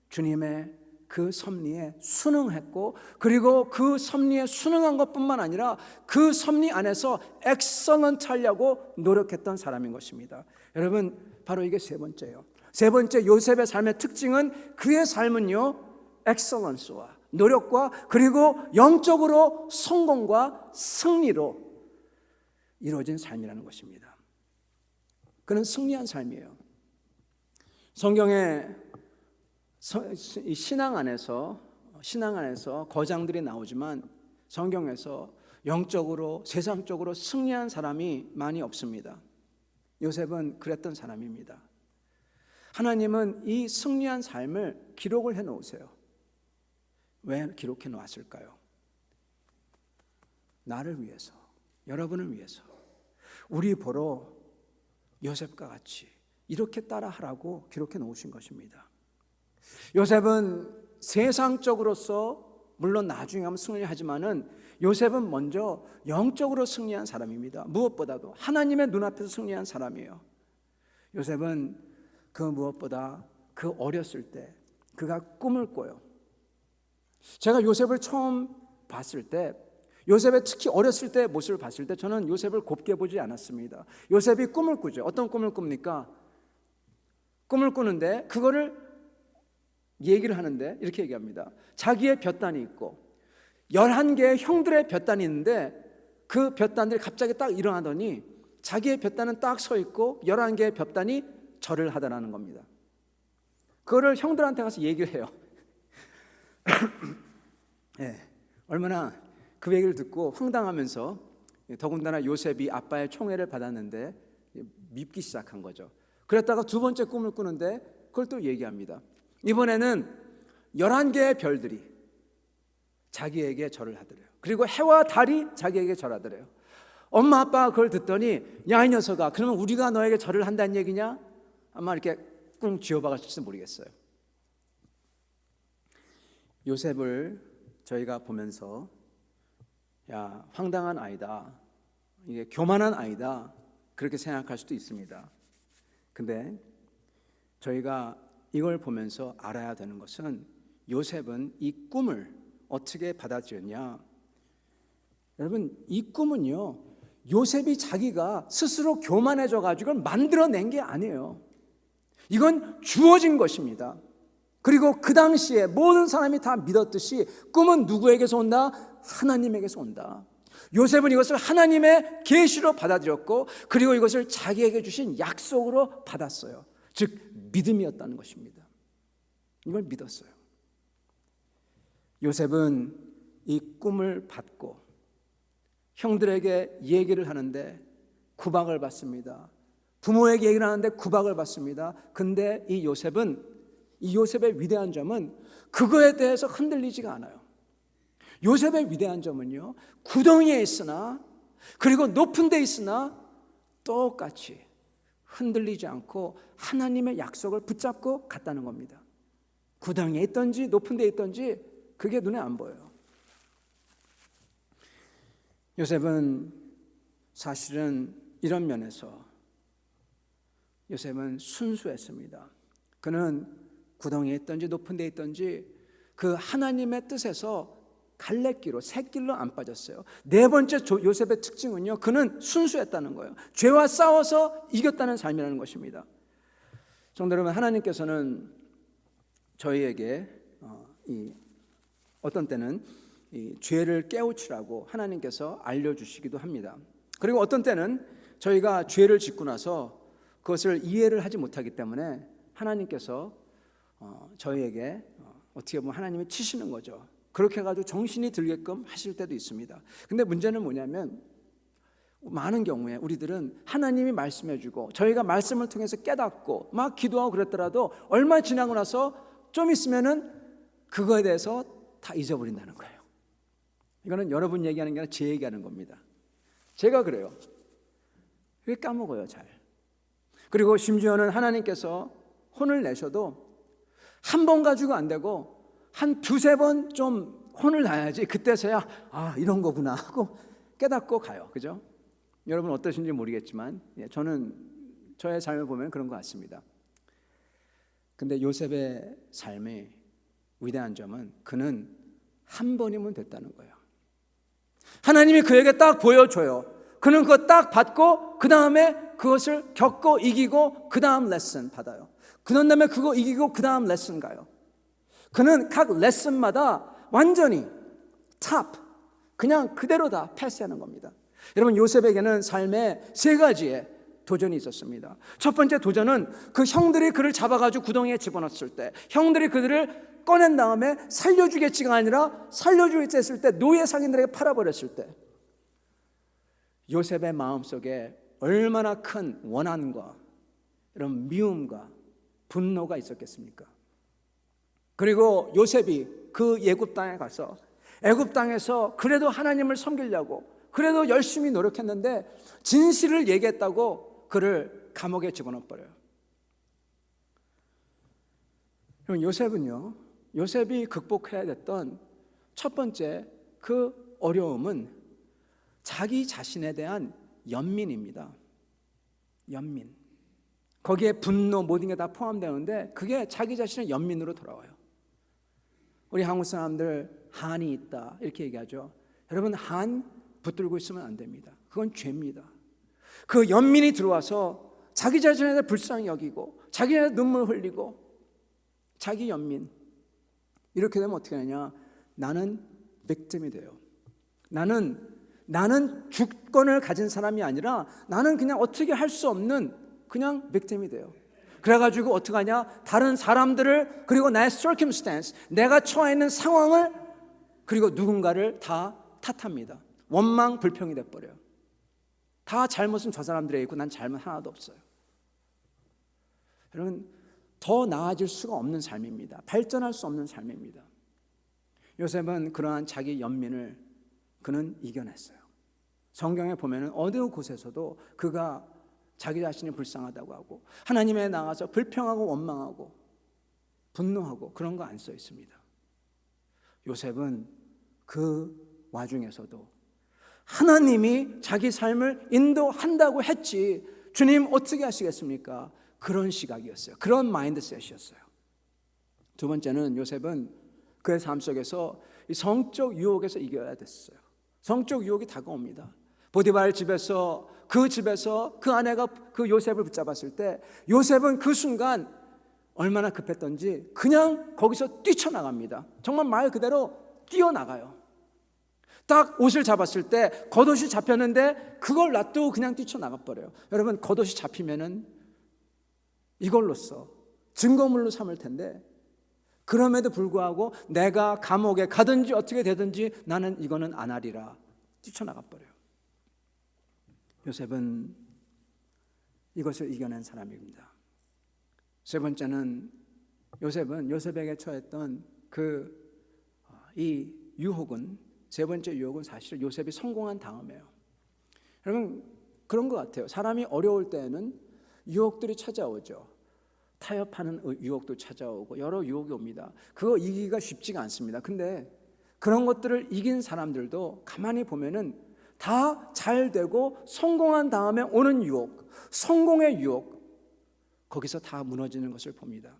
주님의 그 섭리에 순응했고, 그리고 그 섭리에 순응한 것뿐만 아니라 그 섭리 안에서 엑설런트 하려고 노력했던 사람인 것입니다. 여러분, 바로 이게 세 번째예요. 세 번째 요셉의 삶의 특징은, 그의 삶은요 엑설런스와 노력과 그리고 영적으로 성공과 승리로 이루어진 삶이라는 것입니다. 그는 승리한 삶이에요. 성경에 신앙 안에서 거장들이 나오지만 성경에서 영적으로 세상적으로 승리한 사람이 많이 없습니다. 요셉은 그랬던 사람입니다. 하나님은 이 승리한 삶을 기록을 해 놓으세요. 왜 기록해 놓았을까요? 나를 위해서, 여러분을 위해서, 우리 보러 요셉과 같이 이렇게 따라하라고 기록해 놓으신 것입니다. 요셉은 세상적으로서 물론 나중에 하면 승리하지만은 요셉은 먼저 영적으로 승리한 사람입니다. 무엇보다도 하나님의 눈앞에서 승리한 사람이에요. 요셉은 그 무엇보다 그 어렸을 때 그가 꿈을 꿔요. 제가 요셉을 처음 봤을 때, 요셉의 특히 어렸을 때 모습을 봤을 때 저는 요셉을 곱게 보지 않았습니다. 요셉이 꿈을 꾸죠. 어떤 꿈을 꿉니까? 꿈을 꾸는데 그거를 얘기를 하는데 이렇게 얘기합니다. 자기의 볕단이 있고 11개의 형들의 볕단이 있는데 그 볕단들이 갑자기 딱 일어나더니 자기의 볕단은 딱 서 있고 11개의 볕단이 절을 하더라는 겁니다. 그거를 형들한테 가서 얘기를 해요. 네, 얼마나 그 얘기를 듣고 황당하면서, 더군다나 요셉이 아빠의 총애를 받았는데 밉기 시작한 거죠. 그랬다가 두 번째 꿈을 꾸는데 그걸 또 얘기합니다. 이번에는 11개의 별들이 자기에게 절을 하더래요. 그리고 해와 달이 자기에게 절하더래요. 엄마 아빠가 그걸 듣더니 야, 이 녀석아, 그러면 우리가 너에게 절을 한다는 얘기냐? 아마 이렇게 꿍 쥐어박았을지 모르겠어요. 요셉을 저희가 보면서 야, 황당한 아이다, 이게 교만한 아이다, 그렇게 생각할 수도 있습니다. 근데 저희가 이걸 보면서 알아야 되는 것은 요셉은 이 꿈을 어떻게 받아들였냐? 여러분, 이 꿈은요, 요셉이 자기가 스스로 교만해져 가지고 만들어낸 게 아니에요. 이건 주어진 것입니다. 그리고 그 당시에 모든 사람이 다 믿었듯이 꿈은 누구에게서 온다? 하나님에게서 온다. 요셉은 이것을 하나님의 계시로 받아들였고, 그리고 이것을 자기에게 주신 약속으로 받았어요. 즉 믿음이었다는 것입니다. 이걸 믿었어요. 요셉은 이 꿈을 받고 형들에게 얘기를 하는데 구박을 받습니다. 부모에게 얘기를 하는데 구박을 받습니다. 근데 이 요셉의 위대한 점은 그거에 대해서 흔들리지가 않아요. 요셉의 위대한 점은요, 구덩이에 있으나, 그리고 높은 데 있으나 똑같이 흔들리지 않고 하나님의 약속을 붙잡고 갔다는 겁니다. 구덩이에 있든지 높은 데 있든지 그게 눈에 안 보여요. 요셉은 사실은 이런 면에서 요셉은 순수했습니다. 그는 구덩이에 있든지 높은 데 있든지 그 하나님의 뜻에서 갈래길로, 샛길로 안 빠졌어요. 네 번째 요셉의 특징은요, 그는 순수했다는 거예요. 죄와 싸워서 이겼다는 삶이라는 것입니다. 성도 여러분, 하나님께서는 저희에게 어떤 때는 이 죄를 깨우치라고 하나님께서 알려주시기도 합니다. 그리고 어떤 때는 저희가 죄를 짓고 나서 그것을 이해를 하지 못하기 때문에 하나님께서 저희에게 어떻게 보면 하나님이 치시는 거죠. 그렇게 해가지고 정신이 들게끔 하실 때도 있습니다. 근데 문제는 뭐냐면 많은 경우에 우리들은 하나님이 말씀해주고 저희가 말씀을 통해서 깨닫고 막 기도하고 그랬더라도 얼마 지나고 나서 좀 있으면은 그거에 대해서 다 잊어버린다는 거예요. 이거는 여러분 얘기하는 게 아니라 제 얘기하는 겁니다. 제가 그래요. 왜 까먹어요, 잘. 그리고 심지어는 하나님께서 혼을 내셔도 한 번 가지고 안 되고 한 두세 번 좀 혼을 나야지 그때서야 이런 거구나 하고 깨닫고 가요. 그죠? 여러분 어떠신지 모르겠지만 저는 저의 삶을 보면 그런 것 같습니다. 근데 요셉의 삶의 위대한 점은 그는 한 번이면 됐다는 거예요. 하나님이 그에게 딱 보여줘요. 그는 그거 딱 받고 그 다음에 그것을 겪고 이기고 그 다음 레슨 받아요. 그 다음에 그거 이기고 그 다음 레슨 가요. 그는 각 레슨마다 완전히 그냥 그대로 다 패스하는 겁니다. 여러분, 요셉에게는 삶에 세 가지의 도전이 있었습니다. 첫 번째 도전은 그 형들이 그를 잡아가지고 구덩이에 집어넣었을 때, 형들이 그들을 꺼낸 다음에 살려주겠지가 아니라 살려주겠지 했을 때, 노예 상인들에게 팔아버렸을 때 요셉의 마음속에 얼마나 큰 원한과 이런 미움과 분노가 있었겠습니까? 그리고 요셉이 그 애굽 땅에 가서 애굽 땅에서 그래도 하나님을 섬기려고 그래도 열심히 노력했는데 진실을 얘기했다고 그를 감옥에 집어넣어버려요. 그럼 요셉이 극복해야 됐던 첫 번째 그 어려움은 자기 자신에 대한 연민입니다. 연민. 거기에 분노 모든 게 다 포함되는데 그게 자기 자신의 연민으로 돌아와요. 우리 한국 사람들 한이 있다 이렇게 얘기하죠. 여러분, 한 붙들고 있으면 안 됩니다. 그건 죄입니다. 그 연민이 들어와서 자기 자신에 대해 불쌍히 여기고 자기 자신에 눈물 흘리고 자기 연민, 이렇게 되면 어떻게 하냐? 나는 빅tim이 돼요. 나는 주권을 가진 사람이 아니라 나는 그냥 어떻게 할 수 없는 그냥 빅tim이 돼요. 그래가지고 어떻게 하냐? 다른 사람들을, 그리고 나의 circumstance, 내가 처해 있는 상황을, 그리고 누군가를 다 탓합니다. 원망 불평이 돼버려요. 다 잘못은 저 사람들에 있고 난 잘못 하나도 없어요. 여러분, 더 나아질 수가 없는 삶입니다. 발전할 수 없는 삶입니다. 요셉은 그러한 자기 연민을 그는 이겨냈어요. 성경에 보면은 어느 곳에서도 그가 자기 자신이 불쌍하다고 하고 하나님에 나가서 불평하고 원망하고 분노하고 그런 거 안 써 있습니다. 요셉은 그 와중에서도 하나님이 자기 삶을 인도한다고 했지 주님 어떻게 하시겠습니까? 그런 시각이었어요. 그런 마인드셋이었어요. 두 번째는 요셉은 그의 삶 속에서 이 성적 유혹에서 이겨야 됐어요. 성적 유혹이 다가옵니다. 보디발 집에서 그 아내가 그 요셉을 붙잡았을 때 요셉은 그 순간 얼마나 급했던지 그냥 거기서 뛰쳐나갑니다. 정말 말 그대로 뛰어나가요. 딱 옷을 잡았을 때 겉옷이 잡혔는데 그걸 놔두고 그냥 뛰쳐나가버려요. 여러분, 겉옷이 잡히면은 이걸로써 증거물로 삼을 텐데 그럼에도 불구하고 내가 감옥에 가든지 어떻게 되든지 나는 이거는 안 하리라 뛰쳐나가버려요. 요셉은 이것을 이겨낸 사람입니다. 세 번째는 요셉에게 처했던 이 유혹은, 세 번째 유혹은 사실 요셉이 성공한 다음이에요. 여러분, 그런 것 같아요. 사람이 어려울 때에는 유혹들이 찾아오죠. 타협하는 유혹도 찾아오고 여러 유혹이 옵니다. 그거 이기기가 쉽지가 않습니다. 근데 그런 것들을 이긴 사람들도 가만히 보면은 다 잘 되고 성공한 다음에 오는 유혹, 성공의 유혹, 거기서 다 무너지는 것을 봅니다.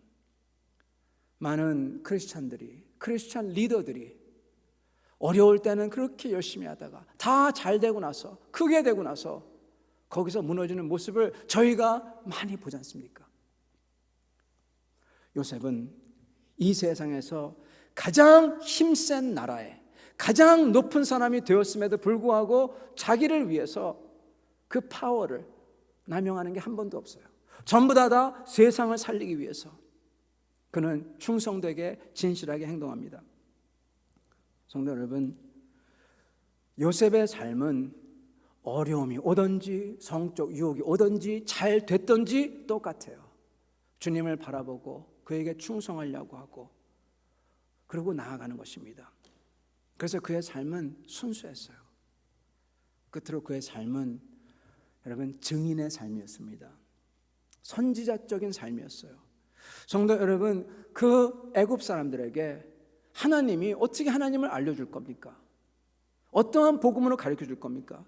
많은 크리스찬 리더들이 어려울 때는 그렇게 열심히 하다가 다 잘 되고 나서, 크게 되고 나서 거기서 무너지는 모습을 저희가 많이 보지 않습니까? 요셉은 이 세상에서 가장 힘센 나라에 가장 높은 사람이 되었음에도 불구하고 자기를 위해서 그 파워를 남용하는 게 한 번도 없어요. 전부 다 세상을 살리기 위해서 그는 충성되게 진실하게 행동합니다. 성도 여러분, 요셉의 삶은 어려움이 오든지 성적 유혹이 오든지 잘 됐든지 똑같아요. 주님을 바라보고 그에게 충성하려고 하고 그러고 나아가는 것입니다. 그래서 그의 삶은 순수했어요. 끝으로 그의 삶은 여러분 증인의 삶이었습니다. 선지자적인 삶이었어요. 성도 여러분, 그 애굽 사람들에게 하나님이 어떻게 하나님을 알려줄 겁니까? 어떠한 복음으로 가르쳐 줄 겁니까?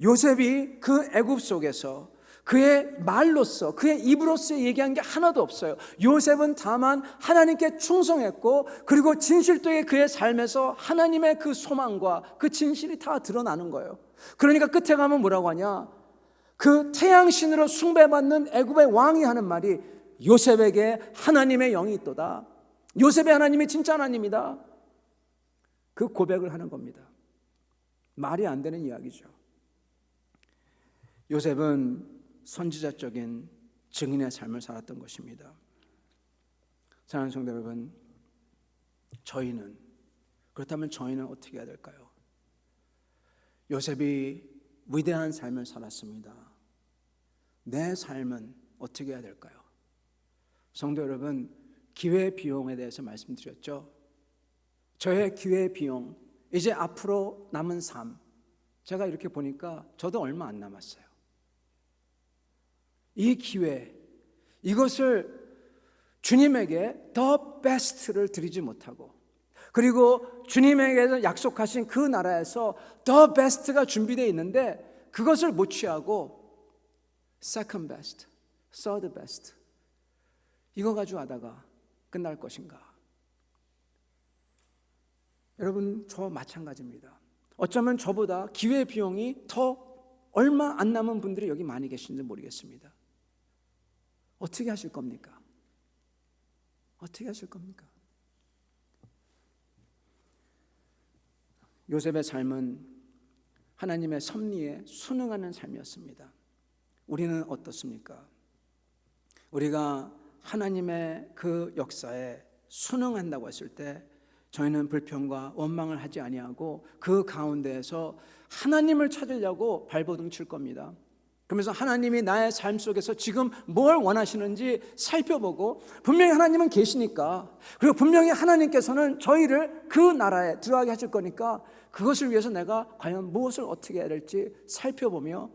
요셉이 그 애굽 속에서 그의 말로써, 그의 입으로써 얘기한 게 하나도 없어요. 요셉은 다만 하나님께 충성했고, 그리고 진실되게 그의 삶에서 하나님의 그 소망과 그 진실이 다 드러나는 거예요. 그러니까 끝에 가면 뭐라고 하냐? 그 태양신으로 숭배받는 애굽의 왕이 하는 말이 요셉에게 하나님의 영이 있도다. 요셉의 하나님이 진짜 하나님이다. 그 고백을 하는 겁니다. 말이 안 되는 이야기죠. 요셉은 선지자적인 증인의 삶을 살았던 것입니다. 사랑하는 성도 여러분, 그렇다면 저희는 어떻게 해야 될까요? 요셉이 위대한 삶을 살았습니다. 내 삶은 어떻게 해야 될까요? 성도 여러분, 기회 비용에 대해서 말씀드렸죠. 저의 기회 비용, 이제 앞으로 남은 삶, 제가 이렇게 보니까 저도 얼마 안 남았어요. 이 기회, 이것을 주님에게 더 베스트를 드리지 못하고, 그리고 주님에게서 약속하신 그 나라에서 더 베스트가 준비되어 있는데 그것을 못 취하고 second best, third best 이거 가지고 하다가 끝날 것인가? 여러분, 저 마찬가지입니다. 어쩌면 저보다 기회 비용이 더 얼마 안 남은 분들이 여기 많이 계신지 모르겠습니다. 어떻게 하실 겁니까? 어떻게 하실 겁니까? 요셉의 삶은 하나님의 섭리에 순응하는 삶이었습니다. 우리는 어떻습니까? 우리가 하나님의 그 역사에 순응한다고 했을 때 저희는 불평과 원망을 하지 아니하고 그 가운데에서 하나님을 찾으려고 발버둥 칠 겁니다. 그러면서 하나님이 나의 삶 속에서 지금 뭘 원하시는지 살펴보고, 분명히 하나님은 계시니까, 그리고 분명히 하나님께서는 저희를 그 나라에 들어가게 하실 거니까 그것을 위해서 내가 과연 무엇을 어떻게 해야 될지 살펴보며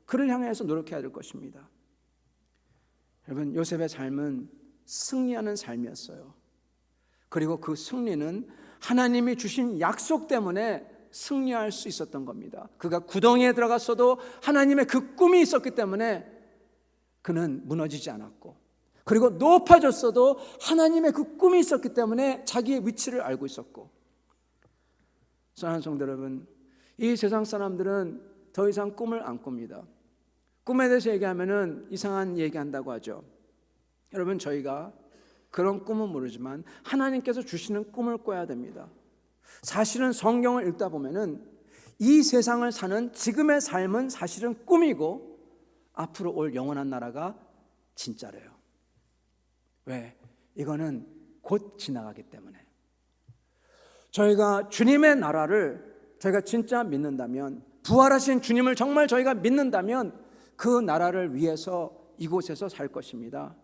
그를 향해서 노력해야 될 것입니다. 여러분, 요셉의 삶은 승리하는 삶이었어요. 그리고 그 승리는 하나님이 주신 약속 때문에 승리할 수 있었던 겁니다. 그가 구덩이에 들어갔어도 하나님의 그 꿈이 있었기 때문에 그는 무너지지 않았고, 그리고 높아졌어도 하나님의 그 꿈이 있었기 때문에 자기의 위치를 알고 있었고. 사랑하는 성도 여러분, 이 세상 사람들은 더 이상 꿈을 안 꿉니다. 꿈에 대해서 얘기하면은 이상한 얘기한다고 하죠. 여러분, 저희가 그런 꿈은 모르지만 하나님께서 주시는 꿈을 꿔야 됩니다. 사실은 성경을 읽다 보면은 이 세상을 사는 지금의 삶은 사실은 꿈이고 앞으로 올 영원한 나라가 진짜래요. 왜? 이거는 곧 지나가기 때문에. 저희가 주님의 나라를 저희가 진짜 믿는다면, 부활하신 주님을 정말 저희가 믿는다면 그 나라를 위해서 이곳에서 살 것입니다.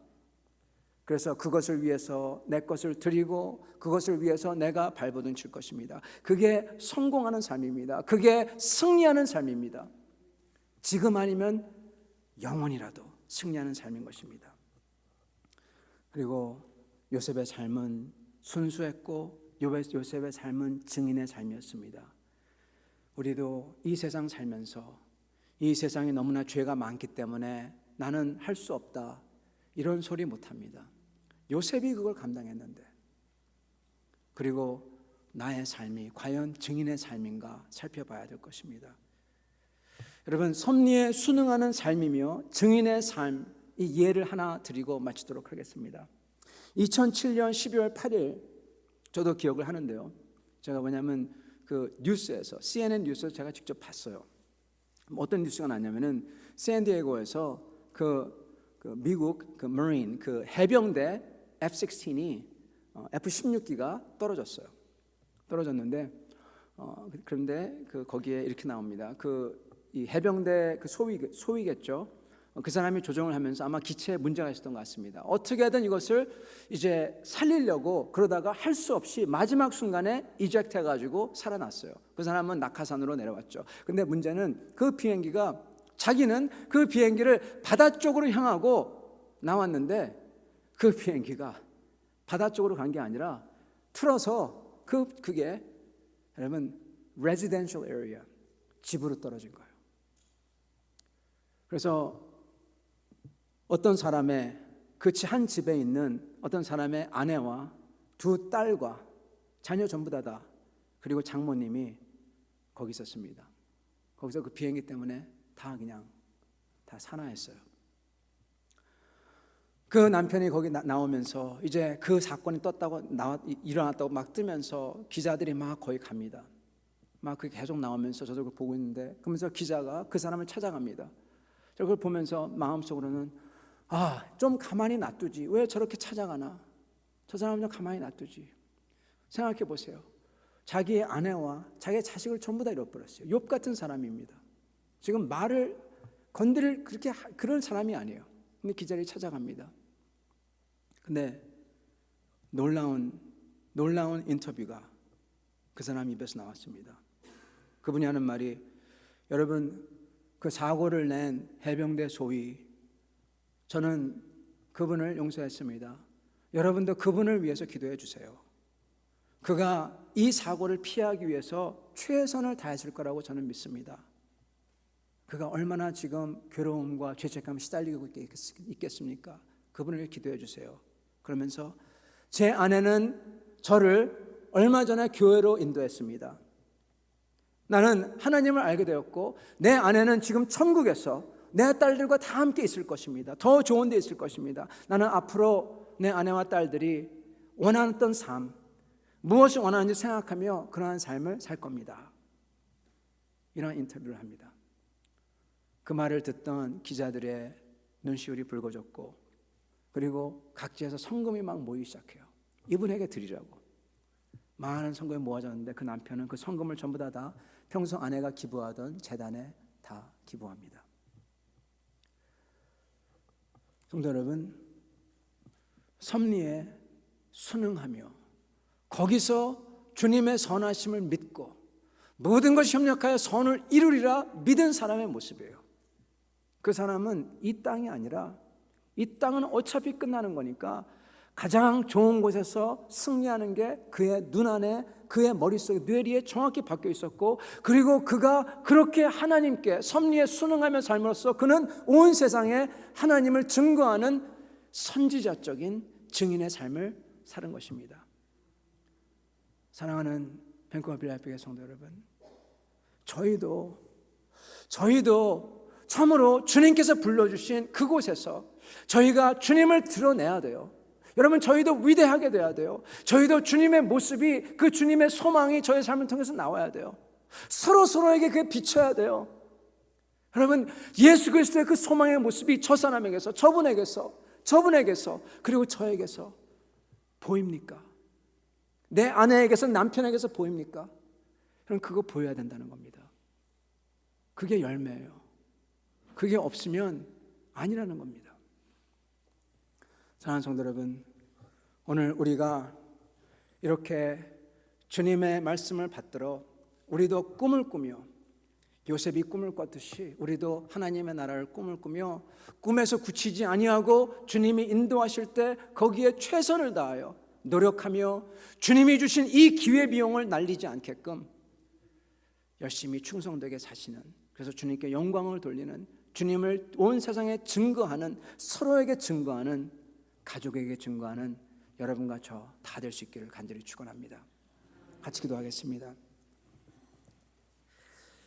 그래서 그것을 위해서 내 것을 드리고 그것을 위해서 내가 발버둥 칠 것입니다. 그게 성공하는 삶입니다. 그게 승리하는 삶입니다. 지금 아니면 영원이라도 승리하는 삶인 것입니다. 그리고 요셉의 삶은 순수했고 요셉의 삶은 증인의 삶이었습니다. 우리도 이 세상 살면서 이 세상에 너무나 죄가 많기 때문에 나는 할 수 없다, 이런 소리 못합니다. 요셉이 그걸 감당했는데, 그리고 나의 삶이 과연 증인의 삶인가 살펴봐야 될 것입니다. 여러분, 섭리에 순응하는 삶이며 증인의 삶, 이 예를 하나 드리고 마치도록 하겠습니다. 2007년 12월 8일 저도 기억을 하는데요. 제가 뭐냐면 그 뉴스에서, CNN 뉴스에서 제가 직접 봤어요. 어떤 뉴스가 나냐면은 샌디에고에서 그 미국 그 머린 그 해병대 F-16이 F-16기가 떨어졌는데 그런데 거기에 이렇게 나옵니다. 이 해병대 그 소위겠죠. 그 사람이 조종을 하면서 아마 기체에 문제가 있었던 것 같습니다. 어떻게든 이것을 이제 살리려고 그러다가 할 수 없이 마지막 순간에 이젝트 해가지고 살아났어요. 그 사람은 낙하산으로 내려왔죠. 근데 문제는 그 비행기가, 자기는 그 비행기를 바다 쪽으로 향하고 나왔는데 그 비행기가 바다 쪽으로 간 게 아니라 틀어서 그게 여러분 residential area, 집으로 떨어진 거예요. 그래서 어떤 사람의 한 집에 있는 어떤 사람의 아내와 두 딸과 자녀 전부 다 그리고 장모님이 거기 있었습니다. 거기서 그 비행기 때문에 그냥 다 사나했어요. 그 남편이 거기 나오면서 이제 그 사건이 일어났다고 막 뜨면서 기자들이 막 거기 갑니다. 막 그게 계속 나오면서 저도 그걸 보고 있는데, 그러면서 기자가 그 사람을 찾아갑니다. 저 그걸 보면서 마음속으로는 좀 가만히 놔두지, 왜 저렇게 찾아가나, 저 사람은 좀 가만히 놔두지. 생각해 보세요. 자기의 아내와 자기의 자식을 전부 다 잃어버렸어요. 욥 같은 사람입니다. 지금 말을 건드릴 그런 사람이 아니에요. 근데 기자들이 찾아갑니다. 근데 놀라운 인터뷰가 그 사람 입에서 나왔습니다. 그분이 하는 말이, 여러분, 그 사고를 낸 해병대 소위, 저는 그분을 용서했습니다. 여러분도 그분을 위해서 기도해 주세요. 그가 이 사고를 피하기 위해서 최선을 다했을 거라고 저는 믿습니다. 그가 얼마나 지금 괴로움과 죄책감에 시달리고 있겠습니까? 그분을 위해 기도해 주세요. 그러면서 제 아내는 저를 얼마 전에 교회로 인도했습니다. 나는 하나님을 알게 되었고 내 아내는 지금 천국에서 내 딸들과 다 함께 있을 것입니다. 더 좋은 데 있을 것입니다. 나는 앞으로 내 아내와 딸들이 원하던 삶, 무엇을 원하는지 생각하며 그러한 삶을 살 겁니다. 이런 인터뷰를 합니다. 그 말을 듣던 기자들의 눈시울이 붉어졌고, 그리고 각지에서 성금이 막 모이기 시작해요. 이분에게 드리라고. 많은 성금이 모아졌는데 그 남편은 그 성금을 전부 다 평소 아내가 기부하던 재단에 다 기부합니다. 성도 여러분, 섭리에 순응하며 거기서 주님의 선하심을 믿고 모든 것이 협력하여 선을 이루리라 믿은 사람의 모습이에요. 그 사람은 이 땅이 아니라, 이 땅은 어차피 끝나는 거니까 가장 좋은 곳에서 승리하는 게 그의 눈 안에, 그의 머릿속에, 뇌리에 정확히 박혀 있었고, 그리고 그가 그렇게 하나님께 섭리에 순응하며 삶으로써 그는 온 세상에 하나님을 증거하는 선지자적인 증인의 삶을 사는 것입니다. 사랑하는 밴쿠버 빌라델피아 성도 여러분, 저희도 참으로 주님께서 불러주신 그곳에서 저희가 주님을 드러내야 돼요. 여러분, 저희도 위대하게 돼야 돼요. 저희도 주님의 모습이, 그 주님의 소망이 저의 삶을 통해서 나와야 돼요. 서로에게 그게 비춰야 돼요. 여러분, 예수 그리스도의 그 소망의 모습이 저 사람에게서, 저분에게서, 그리고 저에게서 보입니까? 내 아내에게서, 남편에게서 보입니까? 그럼 그거 보여야 된다는 겁니다. 그게 열매예요. 그게 없으면 아니라는 겁니다. 사랑하는 성도 여러분, 오늘 우리가 이렇게 주님의 말씀을 받들어 우리도 꿈을 꾸며, 요셉이 꿈을 꿨듯이 우리도 하나님의 나라를 꿈을 꾸며 꿈에서 굳히지 아니하고 주님이 인도하실 때 거기에 최선을 다하여 노력하며 주님이 주신 이 기회비용을 날리지 않게끔 열심히 충성되게 사시는, 그래서 주님께 영광을 돌리는, 주님을 온 세상에 증거하는, 서로에게 증거하는, 가족에게 증거하는 여러분과 저 다 될 수 있기를 간절히 축원합니다. 같이 기도하겠습니다.